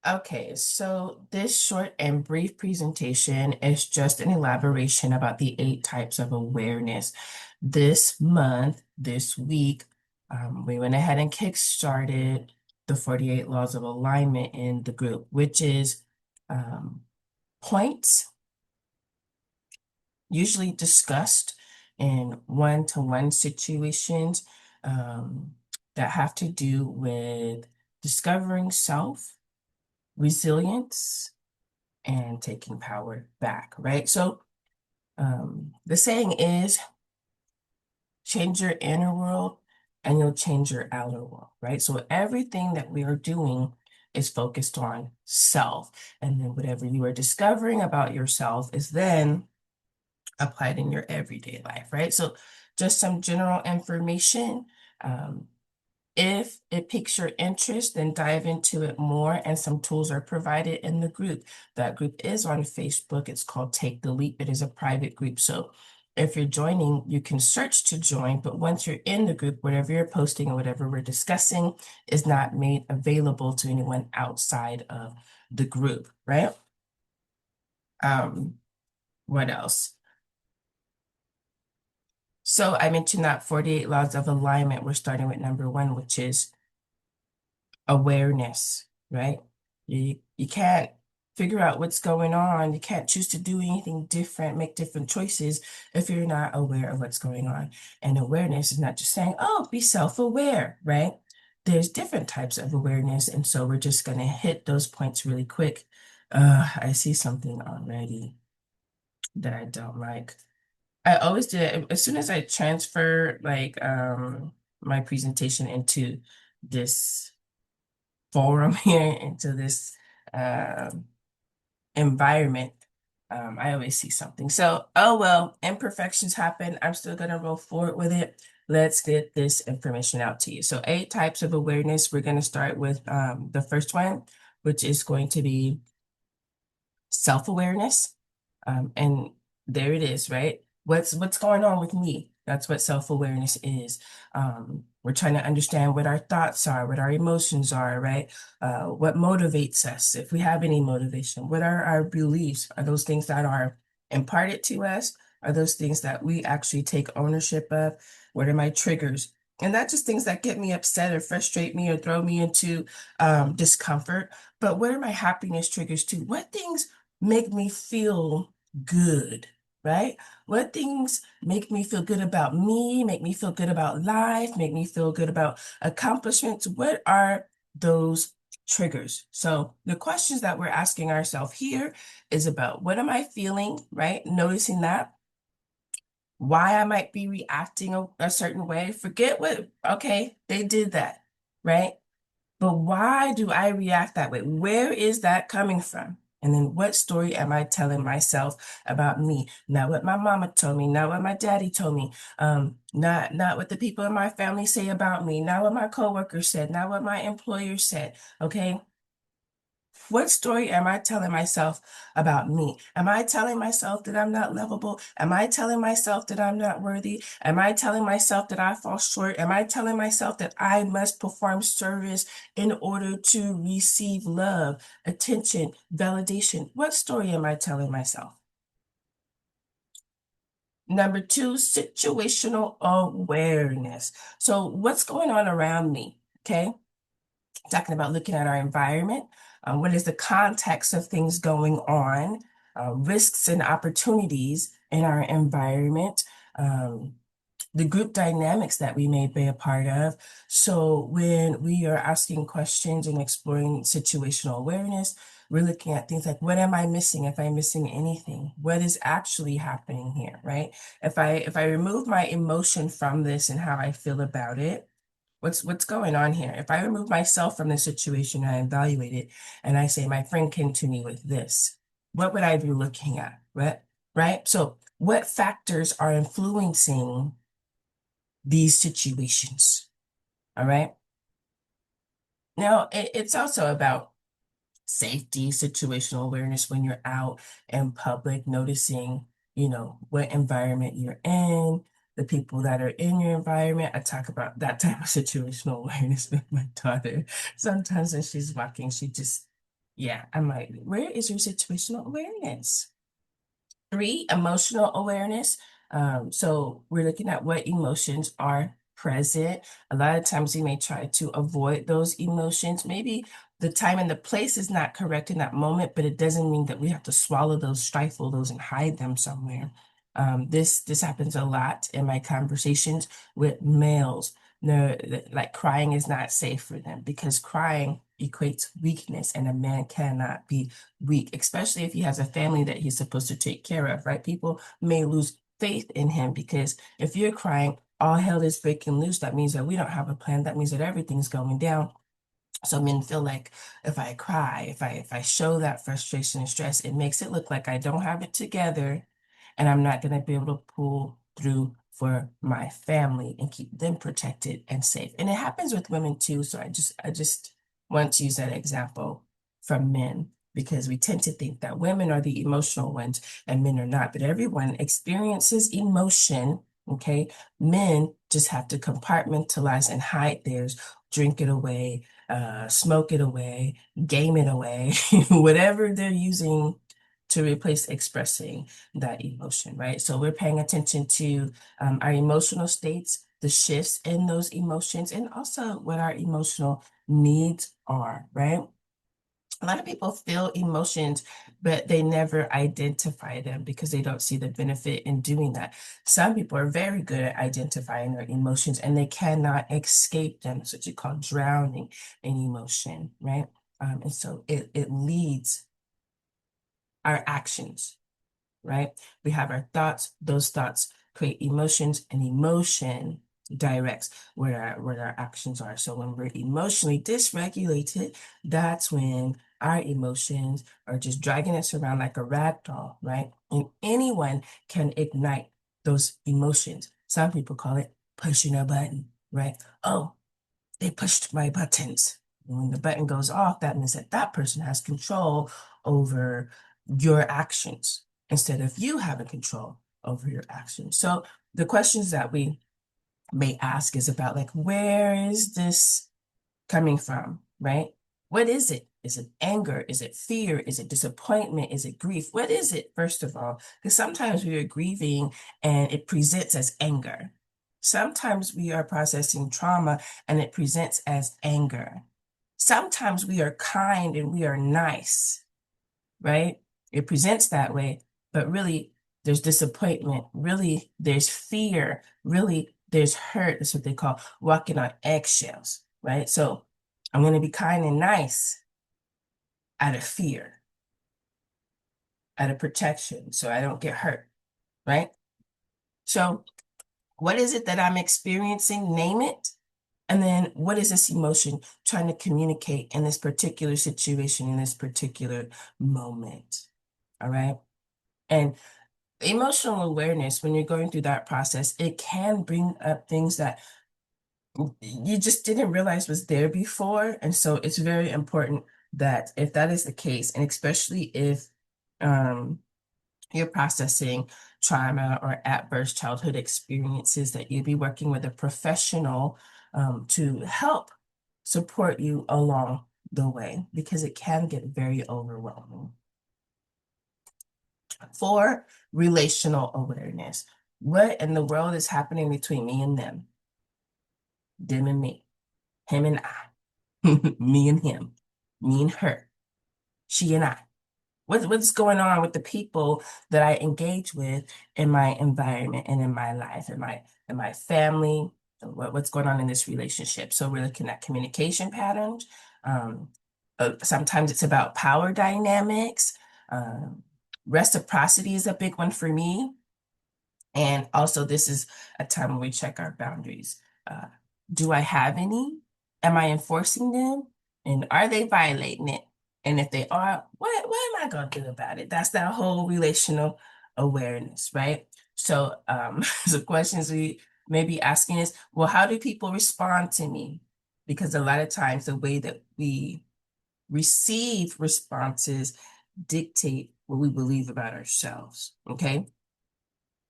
Okay, so this short and brief presentation is just an elaboration about the 8 types of awareness. This month, this week, we went ahead and kick-started the 48 Laws of Alignment in the group, which is um, points usually discussed in one-to-one situations um, that have to do with discovering self, resilience, and taking power back, right? So the saying is change your inner world and you'll change your outer world, right? So everything that we are doing is focused on self. And then whatever you are discovering about yourself is then applied in your everyday life, right? So just some general information. Um, if it piques your interest, then dive into it more, and some tools are provided in the group. That group is on Facebook. It's called Take the Leap. It is a private group. So if you're joining, you can search to join, but once you're in the group, whatever you're posting or whatever we're discussing is not made available to anyone outside of the group, right? Um, what else? So I mentioned that 48 laws of alignment. We're starting with number one, which is awareness, right? You can't figure out what's going on. You can't choose to do anything different, make different choices if you're not aware of what's going on. And awareness is not just saying, oh, be self-aware, right? There's different types of awareness. And so we're just going to hit those points really quick. I see something already that I don't like. I always do it as soon as I transfer like my presentation into this forum here, into this um environment. I always see something. So, oh well, imperfections happen. I'm still gonna roll forward with it. Let's get this information out to you. So 8 types of awareness. We're gonna start with the first one, which is going to be self-awareness. And there it is, right? What's going on with me? That's what self-awareness is. We're trying to understand what our thoughts are, what our emotions are, right? What motivates us, if we have any motivation. What are our beliefs? Are those things that are imparted to us? Are those things that we actually take ownership of? What are my triggers? And not just things that get me upset or frustrate me or throw me into discomfort, but what are my happiness triggers too? What things make me feel good, right? What things make me feel good about me, make me feel good about life, make me feel good about accomplishments? What are those triggers? So the questions that we're asking ourselves here is about what am I feeling, right? Noticing that, why I might be reacting a certain way. Forget what, okay, they did that, right? But why do I react that way? Where is that coming from? And then what story am I telling myself about me? Not what my mama told me, not what my daddy told me, not what the people in my family say about me, not what my coworkers said, not what my employer said. Okay. What story am I telling myself about me? Am I telling myself that I'm not lovable? Am I telling myself that I'm not worthy? Am I telling myself that I fall short? Am I telling myself that I must perform service in order to receive love, attention, validation? What story am I telling myself? Number two, situational awareness. So, what's going on around me? Okay. Talking about looking at our environment. What is the context of things going on? Risks and opportunities in our environment. Um, the group dynamics that we may be a part of. So when we are asking questions and exploring situational awareness, we're looking at things like, what am I missing? If I'm missing anything, what is actually happening here, right? If I remove my emotion from this and how I feel about it, what's going on here? If I remove myself from the situation, I evaluate it, and I say, my friend came to me with this, what would I be looking at? What, right? So what factors are influencing these situations? All right. Now, it's also about safety, situational awareness when you're out in public, noticing, what environment you're in, the people that are in your environment. I talk about that type of situational awareness with my daughter. Sometimes when she's walking, she just, Yeah, I'm like, where is your situational awareness? Three, emotional awareness. So we're looking at what emotions are present. A lot of times we may try to avoid those emotions. Maybe the time and the place is not correct in that moment, but it doesn't mean that we have to swallow those, stifle those, and hide them somewhere. This happens a lot in my conversations with males. No, like crying is not safe for them because crying equates weakness, and a man cannot be weak, especially if he has a family that he's supposed to take care of, right? People may lose faith in him because if you're crying, all hell is breaking loose. That means that we don't have a plan. That means that everything's going down. So men feel like if I cry, if I show that frustration and stress, it makes it look like I don't have it together and I'm not going to be able to pull through for my family and keep them protected and safe. And it happens with women too. So I just want to use that example from men because we tend to think that women are the emotional ones and men are not, but everyone experiences emotion. Okay. Men just have to compartmentalize and hide theirs, drink it away, smoke it away, game it away, whatever they're using to replace expressing that emotion, right? So we're paying attention to our emotional states, the shifts in those emotions, and also what our emotional needs are, right? A lot of people feel emotions, but they never identify them because they don't see the benefit in doing that. Some people are very good at identifying their emotions and they cannot escape them. That's what you call drowning in emotion, right? And so it leads our actions, right? We have our thoughts, those thoughts create emotions, and emotion directs where our actions are. So when we're emotionally dysregulated, that's when our emotions are just dragging us around like a rag doll, right? And anyone can ignite those emotions. Some people call it pushing a button, right? Oh, they pushed my buttons. When the button goes off, that means that that person has control over your actions instead of you having control over your actions. So the questions that we may ask is about like, where is this coming from, right? What is it? Is it anger? Is it fear? Is it disappointment? Is it grief? What is it, first of all? Because sometimes we are grieving and it presents as anger. Sometimes we are processing trauma and it presents as anger. Sometimes we are kind and we are nice, right? It presents that way, but really there's disappointment. Really, there's fear. Really, there's hurt. That's what they call walking on eggshells, right? So I'm going to be kind and nice out of fear, out of protection, so I don't get hurt, right? So what is it that I'm experiencing? Name it. And then what is this emotion trying to communicate in this particular situation, in this particular moment? All right. And emotional awareness, when you're going through that process, it can bring up things that you just didn't realize was there before. And so it's very important that if that is the case, and especially if um, you're processing trauma or adverse childhood experiences, that you be working with a professional to help support you along the way because it can get very overwhelming. For relational awareness, what in the world is happening between me and them and me, him and I, me and him, me and her, she and I? What's going on with the people that I engage with in my environment and in my life, in my family? What's going on in this relationship? So we're looking at communication patterns. Um, Sometimes it's about power dynamics. Um, Reciprocity is a big one for me. And also, this is a time when we check our boundaries. Uh, do I have any? Am I enforcing them? And are they violating it? And if they are, what am I going to do about it? That's that whole relational awareness, right? So, the questions we may be asking is, well, how do people respond to me? Because a lot of times the way that we receive responses dictate what we believe about ourselves, okay?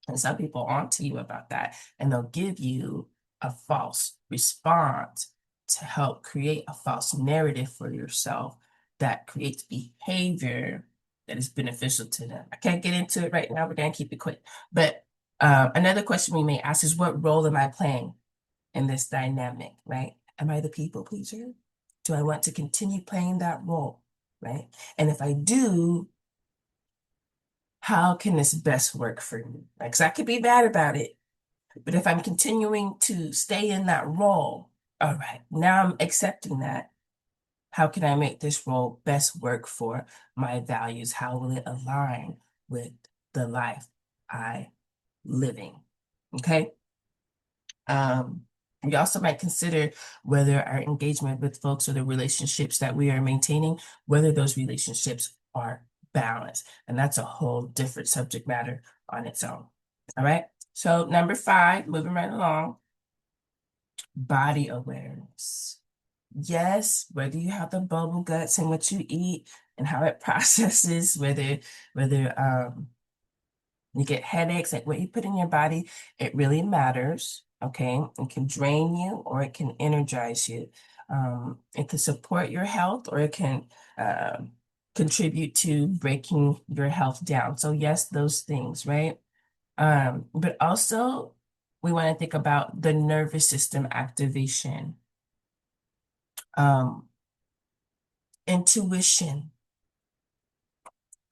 And some people aren't to you about that, and they'll give you a false response to help create a false narrative for yourself that creates behavior that is beneficial to them. I can't get into it right now. We're going to keep it quick. But another question we may ask is, what role am I playing in this dynamic, right? Am I the people pleaser? Do I want to continue playing that role, right? And if I do, how can this best work for me? Because I could be bad about it, but if I'm continuing to stay in that role, all right, now I'm accepting that. How can I make this role best work for my values? How will it align with the life I living? Okay. Um, we also might consider whether our engagement with folks or the relationships that we are maintaining, whether those relationships are balanced. And that's a whole different subject matter on its own. All right. So number 5, moving right along, body awareness. Yes, whether you have the bubble guts and what you eat and how it processes, whether you get headaches, like what you put in your body, it really matters. Okay. It can drain you or it can energize you. It can support your health or it can contribute to breaking your health down. So yes, those things, right? But also we want to think about the nervous system activation, um, intuition.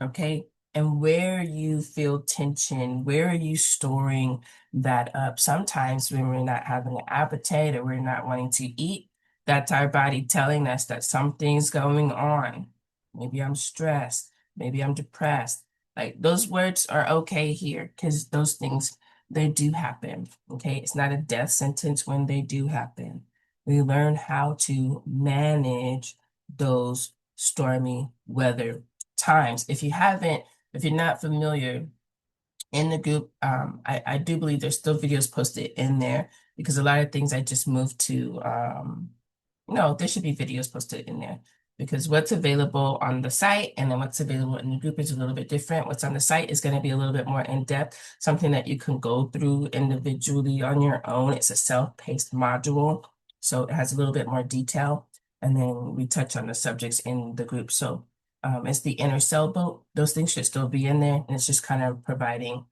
Okay. And where you feel tension, where are you storing that up? Sometimes when we're not having an appetite or we're not wanting to eat, that's our body telling us that something's going on. Maybe I'm stressed. Maybe I'm depressed. Like those words are okay here because those things, they do happen. Okay. It's not a death sentence when they do happen. We learn how to manage those stormy weather times. If you're not familiar in the group, I do believe there's still videos posted in there because a lot of things I just moved to, no, there should be videos posted in there because what's available on the site and then what's available in the group is a little bit different. What's on the site is going to be a little bit more in depth, something that you can go through individually on your own. It's a self-paced module, so it has a little bit more detail. And then we touch on the subjects in the group. So it's the inner sailboat. Those things should still be in there. And it's just kind of providing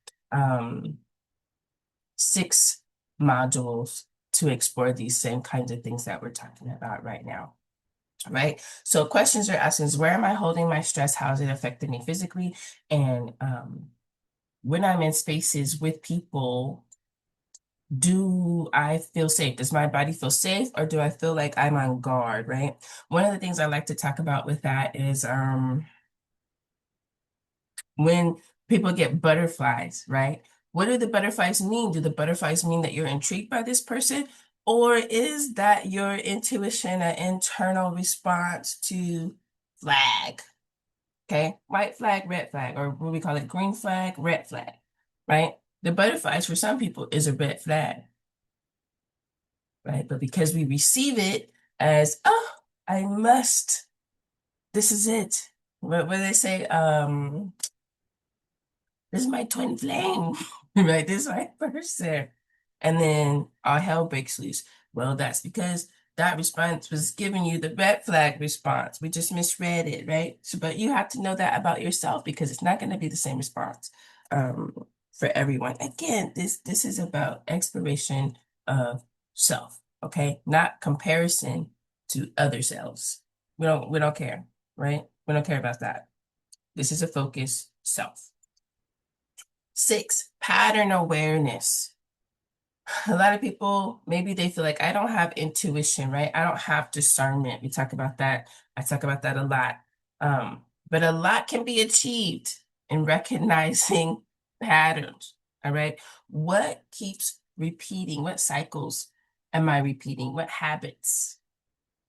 6 modules to explore these same kinds of things that we're talking about right now. Right. So questions are asking is, where am I holding my stress? How is it affecting me physically? And when I'm in spaces with people, do I feel safe? Does my body feel safe or do I feel like I'm on guard? Right. One of the things I like to talk about with that is when people get butterflies, right? What do the butterflies mean? Do the butterflies mean that you're intrigued by this person? Or is that your intuition, an internal response to flag? Okay, white flag, red flag, or what we call it, green flag, red flag, right? The butterflies for some people is a red flag, right? But because we receive it as, oh, I must, this is it. What do they say? This is my twin flame, right? This is my person. And then all hell breaks loose. Well, that's because that response was giving you the red flag response. We just misread it, right? So, but you have to know that about yourself because it's not going to be the same response for everyone. Again, this is about exploration of self, okay? Not comparison to other selves. We don't care, right? We don't care about that. This is a focus self. 6, pattern awareness. A lot of people, maybe they feel like I don't have intuition, right? I don't have discernment. We talk about that. I talk about that a lot. But a lot can be achieved in recognizing patterns. All right. What keeps repeating? What cycles am I repeating? What habits?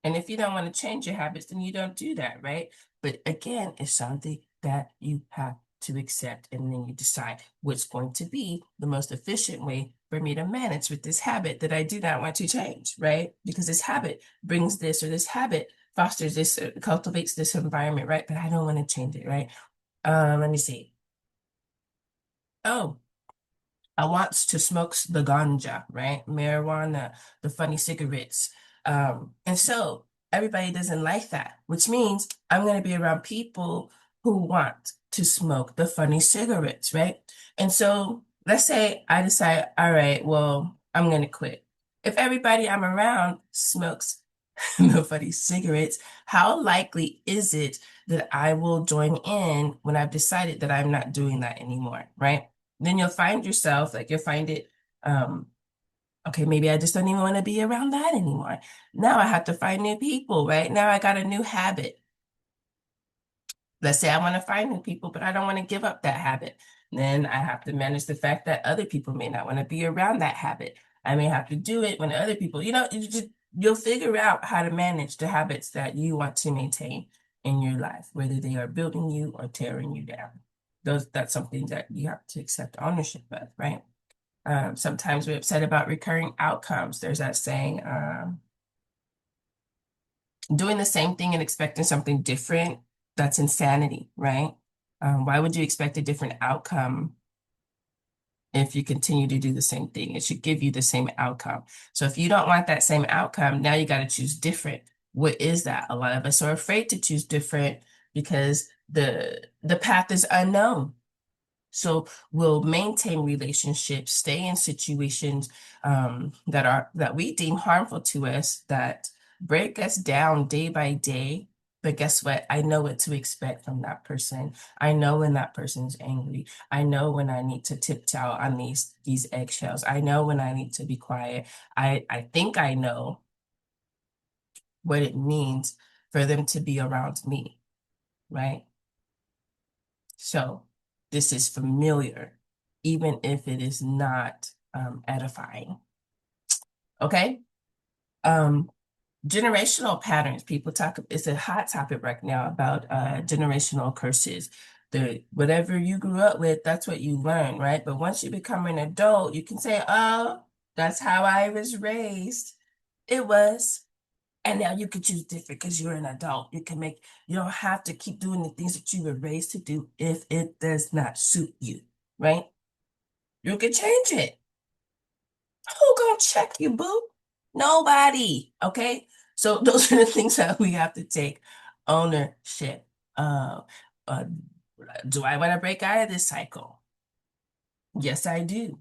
And if you don't want to change your habits, then you don't do that, right? But again, it's something that you have to accept. And then you decide what's going to be the most efficient way for me to manage with this habit that I do not want to change, right? Because this habit brings this, or this habit fosters this, cultivates this environment, right? But I don't want to change it, right? Let me see. Oh, I want to smoke the ganja, right? Marijuana, the funny cigarettes. And so Everybody doesn't like that, which means I'm going to be around people who want to smoke the funny cigarettes, right? And so let's say I decide, all right, well, I'm going to quit. If everybody I'm around smokes the funny cigarettes, how likely is it that I will join in when I've decided that I'm not doing that anymore, right? Then you'll find yourself, like you'll find it, um, okay, maybe I just don't even want to be around that anymore. Now I have to find new people, right? Now I got a new habit. Let's say I want to find new people, but I don't want to give up that habit. Then I have to manage the fact that other people may not want to be around that habit. I may have to do it when other people, you'll figure out how to manage the habits that you want to maintain in your life, whether they are building you or tearing you down. That's something that you have to accept ownership of, right? Sometimes we're upset about recurring outcomes. There's that saying, doing the same thing and expecting something different, that's insanity, right? Why would you expect a different outcome if you continue to do the same thing? It should give you the same outcome. So if you don't want that same outcome, now you got to choose different. What is that? A lot of us are afraid to choose different because the path is unknown. So we'll maintain relationships, stay in situations that we deem harmful to us, that break us down day by day. But guess what? I know what to expect from that person. I know when that person's angry. I know when I need to tiptoe on these eggshells. I know when I need to be quiet. I think I know what it means for them to be around me, right? So this is familiar, even if it is not edifying. Okay. Um, Generational patterns. People talk, it's a hot topic right now about generational curses. Whatever you grew up with, that's what you learn, right? But once you become an adult, you can say, oh, that's how I was raised. It was. And now you can choose different because you're an adult. You don't have to keep doing the things that you were raised to do if it does not suit you, right? You can change it. Who gonna check you, boo? Nobody. Okay. So those are the things that we have to take ownership. Uh, uh, do I want to break out of this cycle? Yes, I do.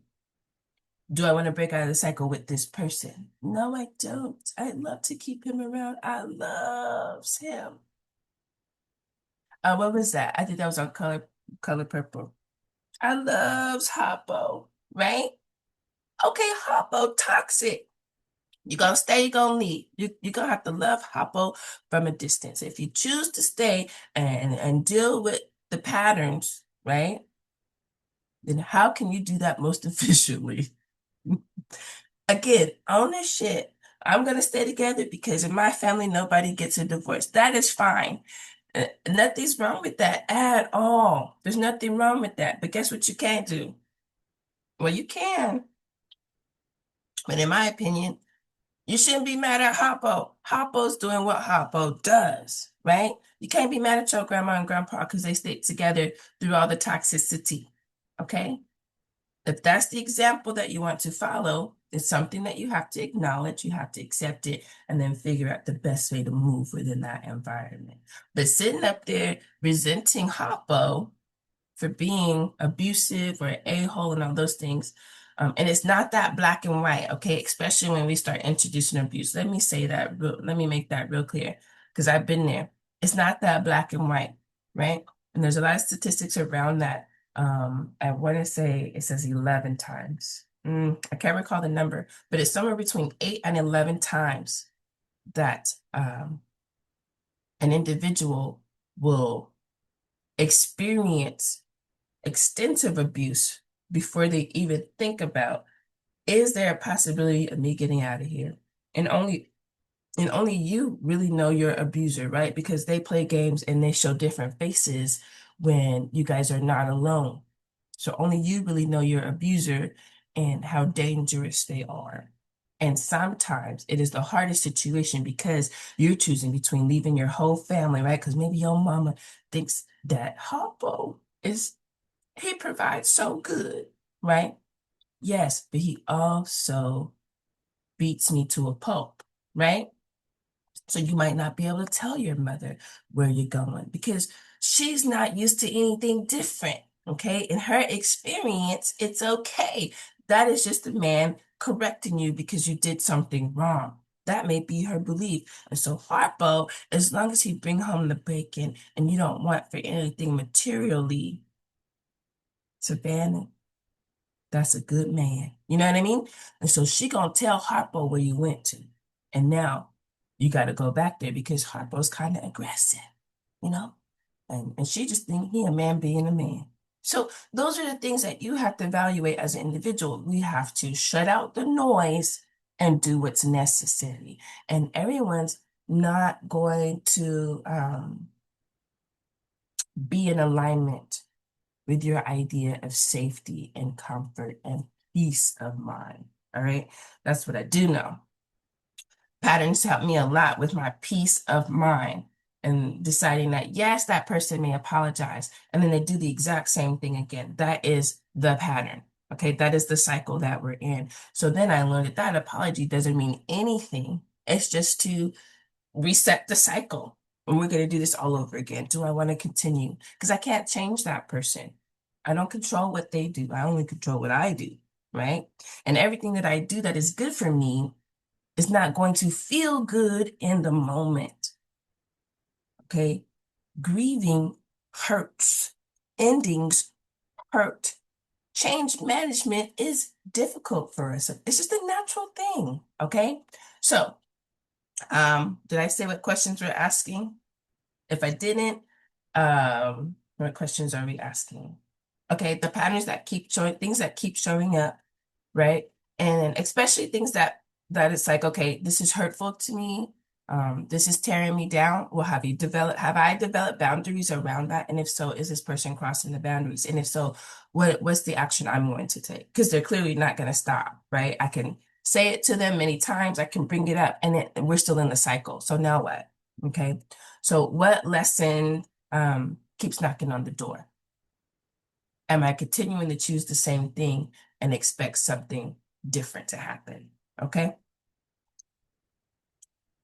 Do I want to break out of the cycle with this person? No, I don't. I'd love to keep him around. I loves him. What was that? I think that was on Color Purple. I loves Hoppo, right? Okay, Hoppo, toxic. You're gonna stay, you're gonna leave. You're gonna have to love Hoppo from a distance. If you choose to stay and deal with the patterns, right? Then how can you do that most efficiently? Again, ownership. I'm gonna stay together because in my family nobody gets a divorce. That is fine. Nothing's wrong with that at all. There's nothing wrong with that. But guess what you can't do? Well, you can, but in my opinion, you shouldn't be mad at Hoppo. Hoppo's doing what Hoppo does, right? You can't be mad at your grandma and grandpa because they stayed together through all the toxicity. Okay? If that's the example that you want to follow, it's something that you have to acknowledge, you have to accept it, and then figure out the best way to move within that environment. But sitting up there resenting Hoppo for being abusive or a-hole and all those things. And it's not that black and white, okay? Especially when we start introducing abuse. Let me say that, let me make that real clear, because I've been there. It's not that black and white, right? And there's a lot of statistics around that. I want to say it says 11 times. I can't recall the number, but it's somewhere between 8 and 11 times that an individual will experience extensive abuse before they even think about, is there a possibility of me getting out of here? And only you really know your abuser, right? Because they play games and they show different faces when you guys are not alone. So only you really know your abuser and how dangerous they are. And sometimes it is the hardest situation because you're choosing between leaving your whole family, right? Because maybe your mama thinks that Harpo he provides so good, right? Yes, but he also beats me to a pulp, right? So you might not be able to tell your mother where you're going because she's not used to anything different. Okay. In her experience, it's okay. That is just a man correcting you because you did something wrong. That may be her belief. And so Harpo, as long as he bring home the bacon and you don't want for anything materially, Savannah, that's a good man. You know what I mean? And so she gonna tell Harpo where you went to. And now you gotta go back there because Harpo's kind of aggressive, you know? And she just think he a man being a man. So those are the things that you have to evaluate as an individual. We have to shut out the noise and do what's necessary. And everyone's not going to be in alignment with your idea of safety and comfort and peace of mind. All right. That's what I do know. Patterns help me a lot with my peace of mind and deciding that, yes, that person may apologize. And then they do the exact same thing again. That is the pattern. Okay. That is the cycle that we're in. So then I learned that that apology doesn't mean anything. It's just to reset the cycle. And we're going to do this all over again. Do I want to continue? Because I can't change that person. I don't control what they do. I only control what I do, right? And everything that I do that is good for me is not going to feel good in the moment, okay? Grieving hurts. Endings hurt. Change management is difficult for us. It's just a natural thing, okay? So, did I say what questions we're asking? If I didn't, what questions are we asking? Okay, the patterns that keep showing, things that keep showing up, right? And especially things that it's like, okay, this is hurtful to me. This is tearing me down. Well, have I developed boundaries around that? And if so, is this person crossing the boundaries? And if so, what's the action I'm going to take? Because they're clearly not going to stop, right? I can say it to them many times, I can bring it up, and we're still in the cycle. So now what? Okay. So what lesson keeps knocking on the door? Am I continuing to choose the same thing and expect something different to happen? Okay.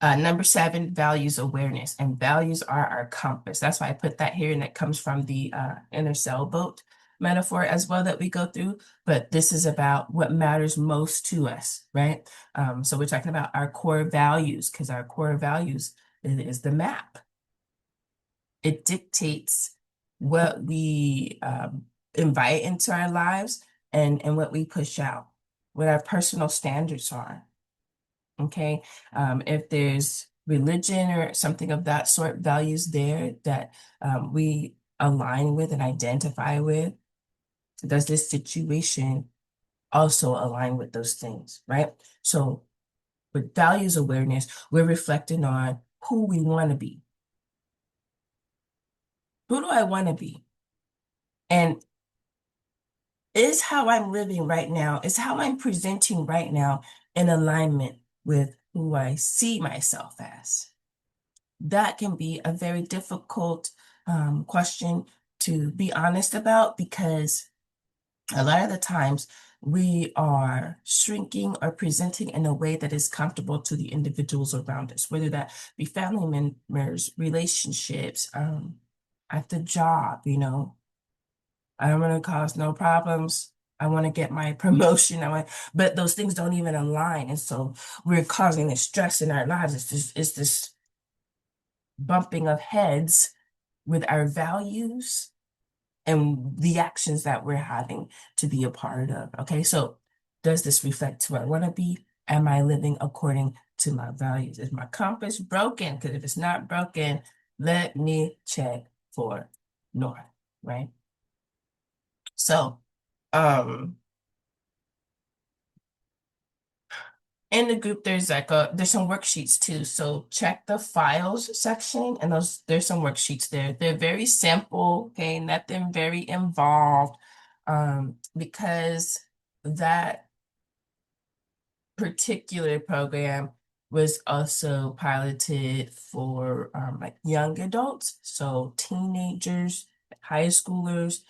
Number 7, values awareness. And values are our compass. That's why I put that here, and that comes from the inner sailboat metaphor as well that we go through. But this is about what matters most to us, right? So we're talking about our core values because our core values is the map. It dictates what we invite into our lives and what we push out, what our personal standards are. Okay. If there's religion or something of that sort, values there that we align with and identify with, does this situation also align with those things, right? So with values awareness, we're reflecting on who we want to be. Who do I want to be? And is how I'm living right now, is how I'm presenting right now in alignment with who I see myself as? That can be a very difficult question to be honest about because a lot of the times we are shrinking or presenting in a way that is comfortable to the individuals around us, whether that be family members, relationships, at the job, you know. I don't want to cause no problems. I want to get my promotion. But those things don't even align. And so we're causing this stress in our lives. It's this bumping of heads with our values and the actions that we're having to be a part of. Okay, so does this reflect who I want to be? Am I living according to my values? Is my compass broken? Because if it's not broken, let me check for north, right? So, in the group, there's some worksheets too. So check the files section, and there's some worksheets there. They're very simple, okay, nothing very involved, because that particular program was also piloted for like young adults, so teenagers, high schoolers,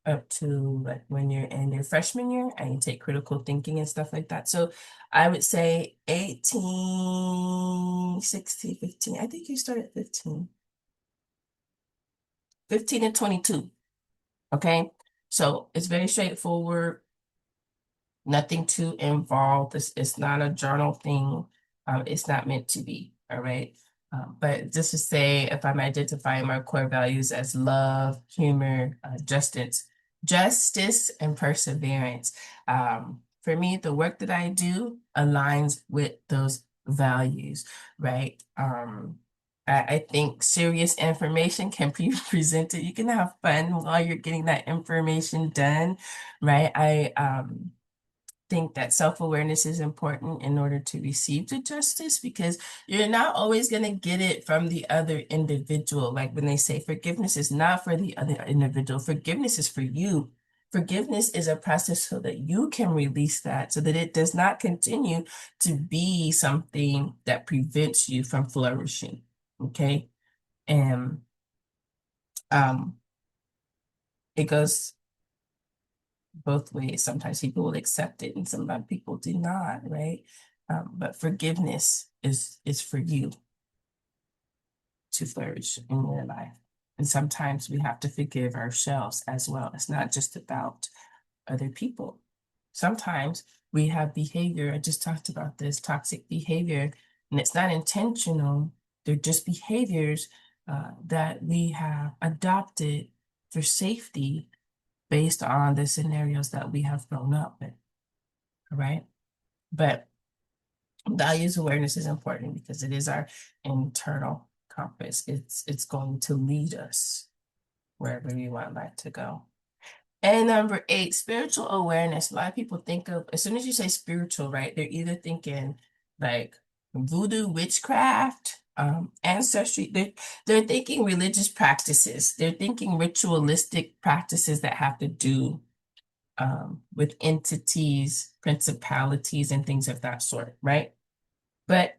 up to like when you're in your freshman year and you take critical thinking and stuff like that. So I would say 18, 16, 15. I think you start at 15. 15 and 22. Okay. So it's very straightforward. Nothing too involved. It's not a journal thing. It's not meant to be. All right. But just to say, if I'm identifying my core values as love, humor, justice, and perseverance. For me, the work that I do aligns with those values, right? I think serious information can be presented. You can have fun while you're getting that information done, right? I think that self-awareness is important in order to receive the justice because you're not always going to get it from the other individual. Like when they say forgiveness is not for the other individual, forgiveness is for you. Forgiveness is a process so that you can release that, so that it does not continue to be something that prevents you from flourishing. Okay. And um, it goes both ways. Sometimes people will accept it and sometimes people do not, right? But forgiveness is for you to flourish in your life. And sometimes we have to forgive ourselves as well. It's not just about other people. Sometimes we have behavior, I just talked about this, toxic behavior, and it's not intentional. They're just behaviors that we have adopted for safety based on the scenarios that we have grown up with, right? But values awareness is important because it is our internal compass. It's going to lead us wherever we want life to go. And number 8, spiritual awareness. A lot of people think of, as soon as you say spiritual, right, they're either thinking like voodoo, witchcraft, ancestry. They're thinking religious practices. They're thinking ritualistic practices that have to do with entities, principalities, and things of that sort, right? But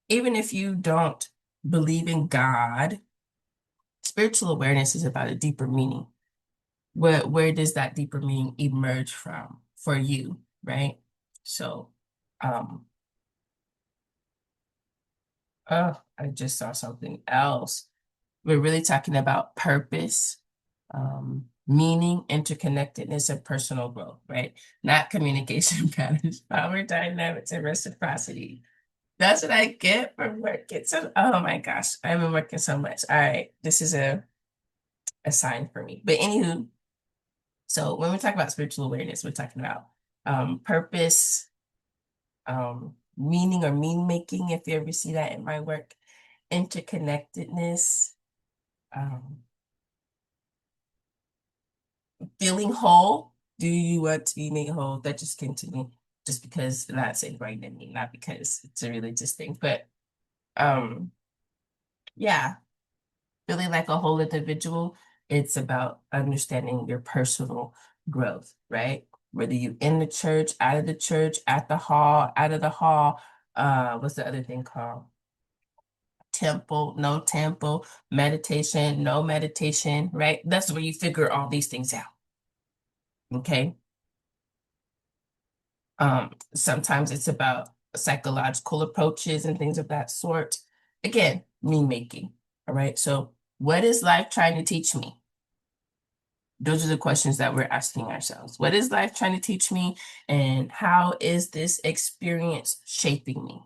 even if you don't believe in God, spiritual awareness is about a deeper meaning. Where does that deeper meaning emerge from for you, right? So, um, oh, I just saw something else. We're really talking about purpose, meaning, interconnectedness, and personal growth, right? Not communication patterns, power dynamics, and reciprocity. That's what I get from working. So, oh my gosh, I've been working so much. All right, this is a sign for me. But anywho, so when we talk about spiritual awareness, we're talking about purpose, meaning or meaning making, if you ever see that in my work, interconnectedness, um, feeling whole. Do you want to be made whole? That just came to me just because that's ingrained in me, not because it's a religious thing, but um, yeah, feeling like a whole individual. It's about understanding your personal growth, right? Whether you in the church, out of the church, at the hall, out of the hall, what's the other thing called? Temple, no temple, meditation, no meditation, right? That's where you figure all these things out. Okay. Sometimes it's about psychological approaches and things of that sort. Again, me making. All right. So what is life trying to teach me? Those are the questions that we're asking ourselves. What is life trying to teach me? And how is this experience shaping me?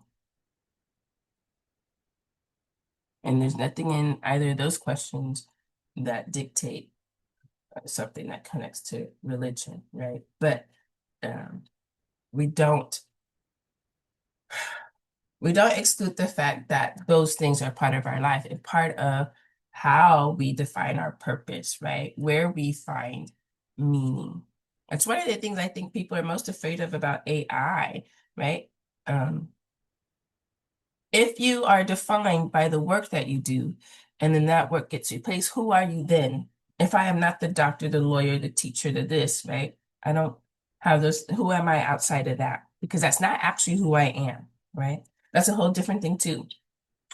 And there's nothing in either of those questions that dictate something that connects to religion, right? But um, we don't we don't exclude the fact that those things are part of our life and part of how we define our purpose, right? Where we find meaning. That's one of the things I think people are most afraid of about AI, right? Um, if you are defined by the work that you do, and then that work gets replaced, who are you then? If I am not the doctor, the lawyer, the teacher, the this, right? I don't have those. Who am I outside of that? Because that's not actually who I am, right? That's a whole different thing too.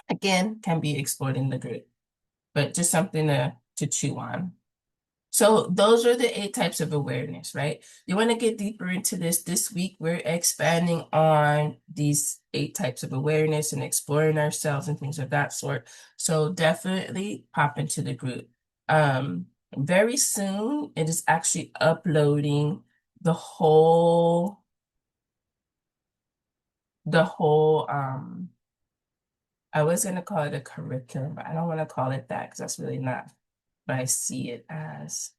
Again, can be explored in the group, but just something to to chew on. So those are the 8 types of awareness, right? You want to get deeper into this week. We're expanding on these 8 types of awareness and exploring ourselves and things of that sort. So definitely pop into the group. Very soon it is actually uploading the whole I was gonna call it a curriculum, but I don't want to call it that because that's really not what I see it as.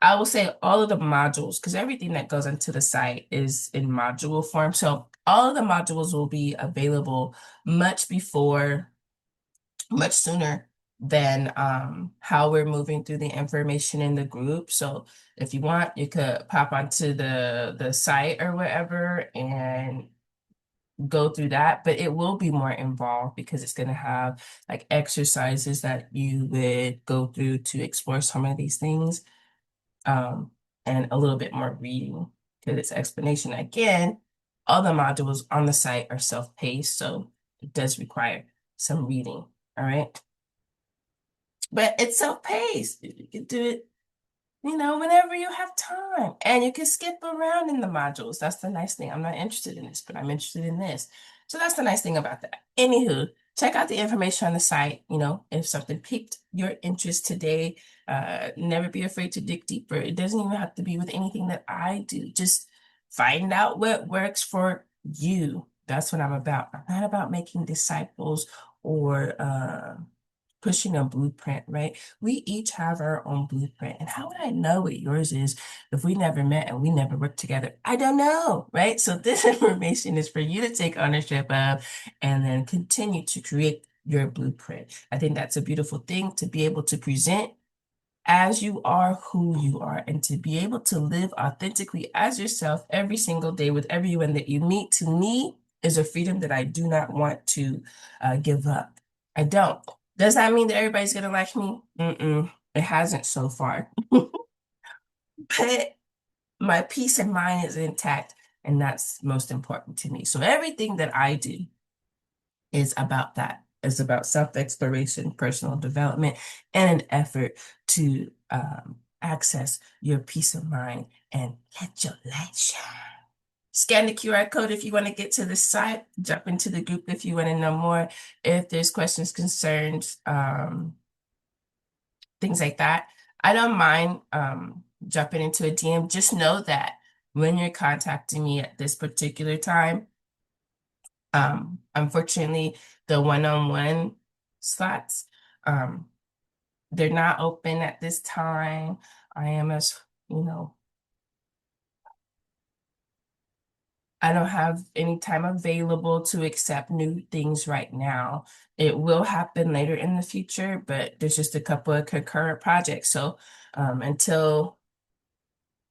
I will say all of the modules, because everything that goes into the site is in module form. So all of the modules will be available much before, much sooner than how we're moving through the information in the group. So if you want, you could pop onto the site or whatever and go through that, but it will be more involved because it's going to have like exercises that you would go through to explore some of these things, um, and a little bit more reading because it's explanation. Again, all the modules on the site are self-paced, so it does require some reading. All right. But it's self-paced. You can do it, whenever you have time. And you can skip around in the modules. That's the nice thing. I'm not interested in this, but I'm interested in this. So that's the nice thing about that. Anywho, check out the information on the site. If something piqued your interest today, never be afraid to dig deeper. It doesn't even have to be with anything that I do. Just find out what works for you. That's what I'm about. I'm not about making disciples or pushing a blueprint, right? We each have our own blueprint. And how would I know what yours is if we never met and we never worked together? I don't know, right? So this information is for you to take ownership of and then continue to create your blueprint. I think that's a beautiful thing to be able to present as you are who you are and to be able to live authentically as yourself every single day with everyone that you meet. To me is a freedom that I do not want to give up. I don't. Does that mean that everybody's gonna like me? Mm-mm. It hasn't so far. But my peace of mind is intact, and that's most important to me. So everything that I do is about that. It's about self-exploration, personal development, and an effort to access your peace of mind and let your light shine. Scan the QR code if you want to get to the site. Jump into the group if you want to know more. If there's questions, concerns, things like that, I don't mind jumping into a DM. Just know that when you're contacting me at this particular time, unfortunately, the one-on-one slots, um, they're not open at this time. I am as, you know, I don't have any time available to accept new things right now. It will happen later in the future, but there's just a couple of concurrent projects. So until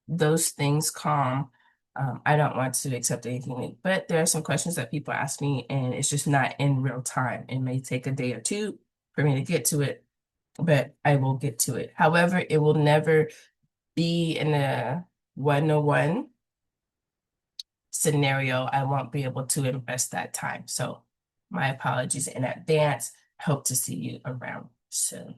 those things calm, I don't want to accept anything new. But there are some questions that people ask me, and it's just not in real time. It may take a day or two for me to get to it, but I will get to it. However, it will never be in a one-on-one scenario. I won't be able to invest that time. So my apologies in advance. Hope to see you around soon.